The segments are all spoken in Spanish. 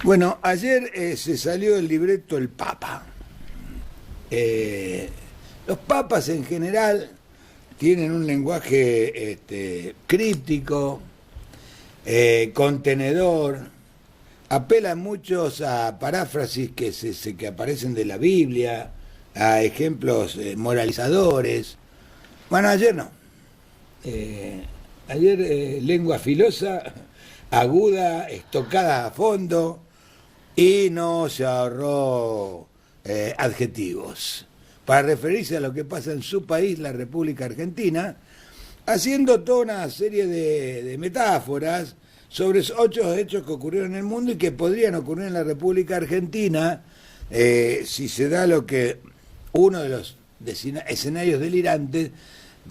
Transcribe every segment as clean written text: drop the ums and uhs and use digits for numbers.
Bueno, ayer se salió el libreto El Papa. Los papas en general tienen un lenguaje críptico, contenedor, apelan muchos a paráfrasis que aparecen de la Biblia, a ejemplos moralizadores. Bueno, ayer no. Ayer lengua filosa, aguda, estocada a fondo, y no se ahorró adjetivos para referirse a lo que pasa en su país, la República Argentina, haciendo toda una serie de metáforas sobre 8 hechos que ocurrieron en el mundo y que podrían ocurrir en la República Argentina si se da lo que uno de los escenarios delirantes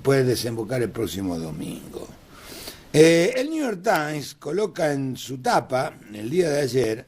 puede desembocar el próximo domingo. El New York Times coloca en su tapa, el día de ayer,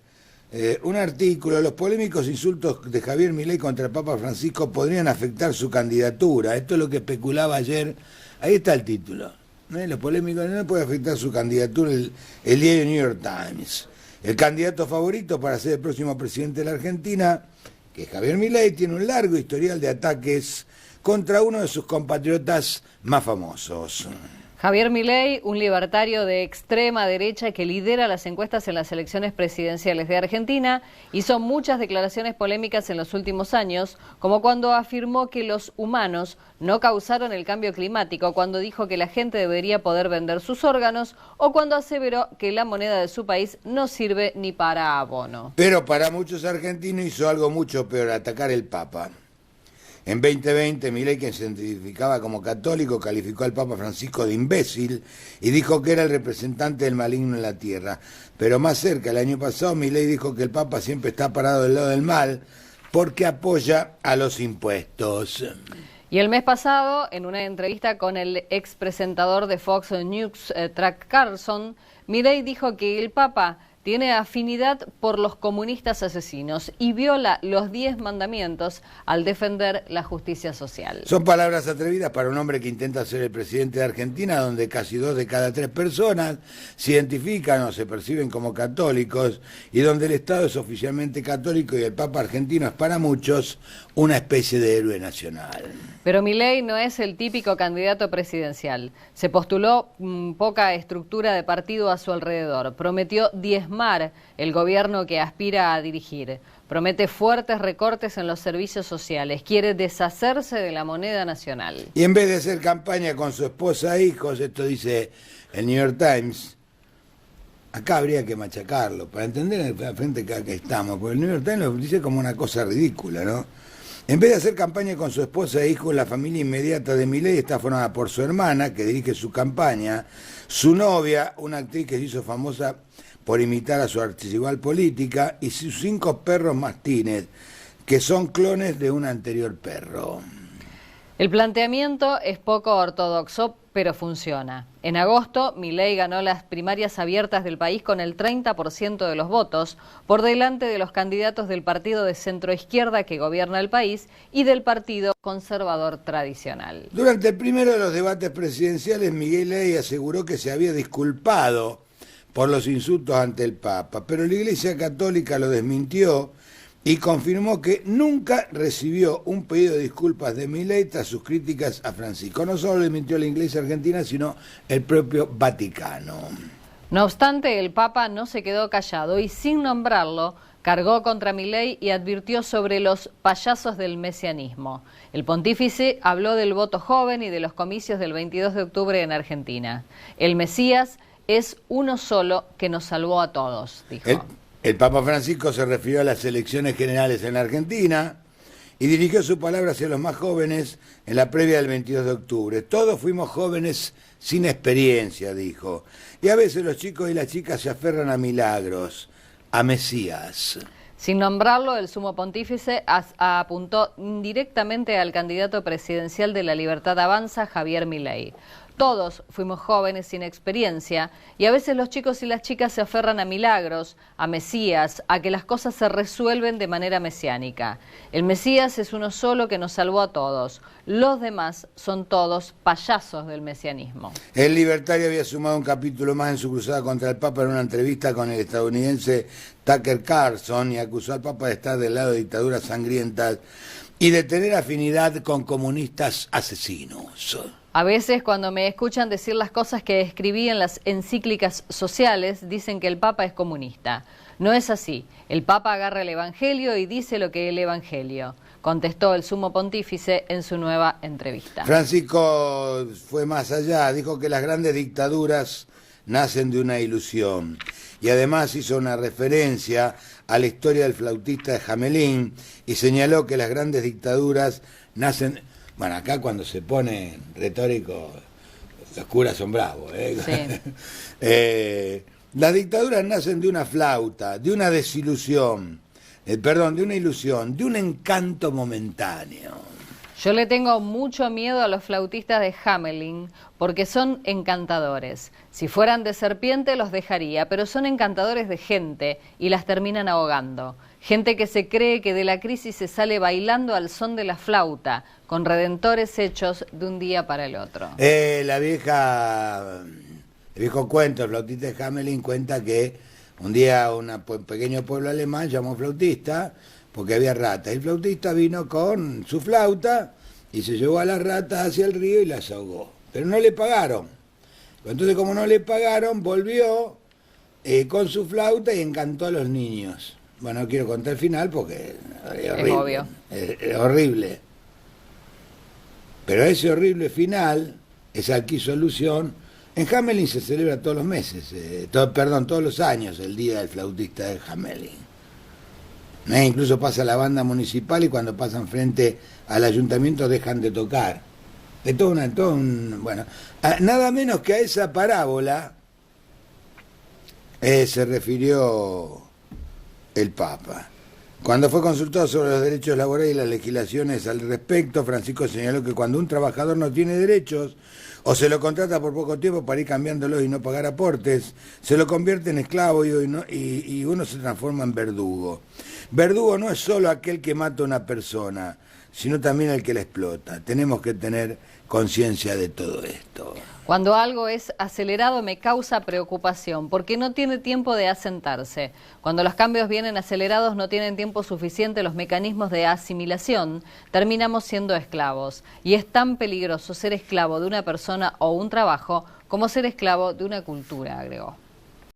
un artículo: los polémicos insultos de Javier Milei contra el Papa Francisco podrían afectar su candidatura. Esto es lo que especulaba ayer. Ahí está el título. Los polémicos no pueden afectar su candidatura, el diario New York Times. El candidato favorito para ser el próximo presidente de la Argentina, que es Javier Milei, tiene un largo historial de ataques contra uno de sus compatriotas más famosos. Javier Milei, un libertario de extrema derecha que lidera las encuestas en las elecciones presidenciales de Argentina, hizo muchas declaraciones polémicas en los últimos años, como cuando afirmó que los humanos no causaron el cambio climático, cuando dijo que la gente debería poder vender sus órganos, o cuando aseveró que la moneda de su país no sirve ni para abono. Pero para muchos argentinos hizo algo mucho peor: atacar el Papa. En 2020, Milei, quien se identificaba como católico, calificó al Papa Francisco de imbécil y dijo que era el representante del maligno en la tierra. Pero más cerca, el año pasado, Milei dijo que el Papa siempre está parado del lado del mal porque apoya a los impuestos. Y el mes pasado, en una entrevista con el expresentador de Fox News, Tucker Carlson, Milei dijo que el Papa tiene afinidad por los comunistas asesinos y viola los 10 mandamientos al defender la justicia social. Son palabras atrevidas para un hombre que intenta ser el presidente de Argentina, donde casi 2 de cada 3 personas se identifican o se perciben como católicos, y donde el Estado es oficialmente católico y el Papa argentino es para muchos una especie de héroe nacional. Pero Milei no es el típico candidato presidencial. Se postuló poca estructura de partido a su alrededor. Prometió diezmar el gobierno que aspira a dirigir. Promete fuertes recortes en los servicios sociales. Quiere deshacerse de la moneda nacional. Y en vez de hacer campaña con su esposa e hijos, esto dice el New York Times, acá habría que machacarlo para entender la frente que estamos, porque el New York Times lo dice como una cosa ridícula, ¿no? En vez de hacer campaña con su esposa e hijos, la familia inmediata de Milei está formada por su hermana, que dirige su campaña, su novia, una actriz que se hizo famosa por imitar a su archirrival política, y sus 5 perros mastines, que son clones de un anterior perro. El planteamiento es poco ortodoxo, pero funciona. En agosto, Milei ganó las primarias abiertas del país con el 30% de los votos, por delante de los candidatos del partido de centroizquierda que gobierna el país y del partido conservador tradicional. Durante el primero de los debates presidenciales, Milei aseguró que se había disculpado por los insultos ante el Papa, pero la Iglesia Católica lo desmintió y confirmó que nunca recibió un pedido de disculpas de Milei tras sus críticas a Francisco. No solo le mintió la Iglesia Argentina, sino el propio Vaticano. No obstante, el Papa no se quedó callado y, sin nombrarlo, cargó contra Milei y advirtió sobre los payasos del mesianismo. El pontífice habló del voto joven y de los comicios del 22 de octubre en Argentina. El Mesías es uno solo que nos salvó a todos, dijo. El Papa Francisco se refirió a las elecciones generales en la Argentina y dirigió su palabra hacia los más jóvenes en la previa del 22 de octubre. Todos fuimos jóvenes sin experiencia, dijo. Y a veces los chicos y las chicas se aferran a milagros, a Mesías. Sin nombrarlo, el sumo pontífice apuntó directamente al candidato presidencial de La Libertad Avanza, Javier Milei. Todos fuimos jóvenes sin experiencia y a veces los chicos y las chicas se aferran a milagros, a Mesías, a que las cosas se resuelven de manera mesiánica. El Mesías es uno solo que nos salvó a todos. Los demás son todos payasos del mesianismo. El libertario había sumado un capítulo más en su cruzada contra el Papa en una entrevista con el estadounidense Tucker Carlson, y acusó al Papa de estar del lado de dictaduras sangrientas y de tener afinidad con comunistas asesinos. A veces cuando me escuchan decir las cosas que escribí en las encíclicas sociales, dicen que el Papa es comunista. No es así. El Papa agarra el Evangelio y dice lo que es el Evangelio, contestó el sumo pontífice en su nueva entrevista. Francisco fue más allá, dijo que las grandes dictaduras nacen de una ilusión. Y además hizo una referencia a la historia del flautista de Hamelín y señaló que las grandes dictaduras nacen... Bueno, acá cuando se pone retórico, los curas son bravos. Sí. Las dictaduras nacen de una flauta, de una desilusión, de una ilusión, de un encanto momentáneo. Yo le tengo mucho miedo a los flautistas de Hamelin porque son encantadores. Si fueran de serpiente los dejaría, pero son encantadores de gente y las terminan ahogando. Gente que se cree que de la crisis se sale bailando al son de la flauta, con redentores hechos de un día para el otro. El viejo cuento, el flautista de Hamelin cuenta que un día un pequeño pueblo alemán llamó flautista porque había ratas. El flautista vino con su flauta y se llevó a las ratas hacia el río y las ahogó. Pero no le pagaron. Entonces, como no le pagaron, volvió con su flauta y encantó a los niños. Bueno, no quiero contar el final porque es horrible. Es obvio. Es horrible. Pero ese horrible final, esa solución, en Hamelin se celebra todos los meses, todos los años, el Día del Flautista de Hamelin. Incluso pasa la banda municipal y cuando pasan frente al ayuntamiento dejan de tocar. Bueno, nada menos que a esa parábola se refirió el Papa. Cuando fue consultado sobre los derechos laborales y las legislaciones al respecto, Francisco señaló que cuando un trabajador no tiene derechos o se lo contrata por poco tiempo para ir cambiándolos y no pagar aportes, se lo convierte en esclavo y uno se transforma en verdugo. Verdugo no es solo aquel que mata a una persona, sino también el que la explota. Tenemos que tener conciencia de todo esto. Cuando algo es acelerado me causa preocupación porque no tiene tiempo de asentarse. Cuando los cambios vienen acelerados no tienen tiempo suficiente los mecanismos de asimilación, terminamos siendo esclavos. Y es tan peligroso ser esclavo de una persona o un trabajo como ser esclavo de una cultura, agregó.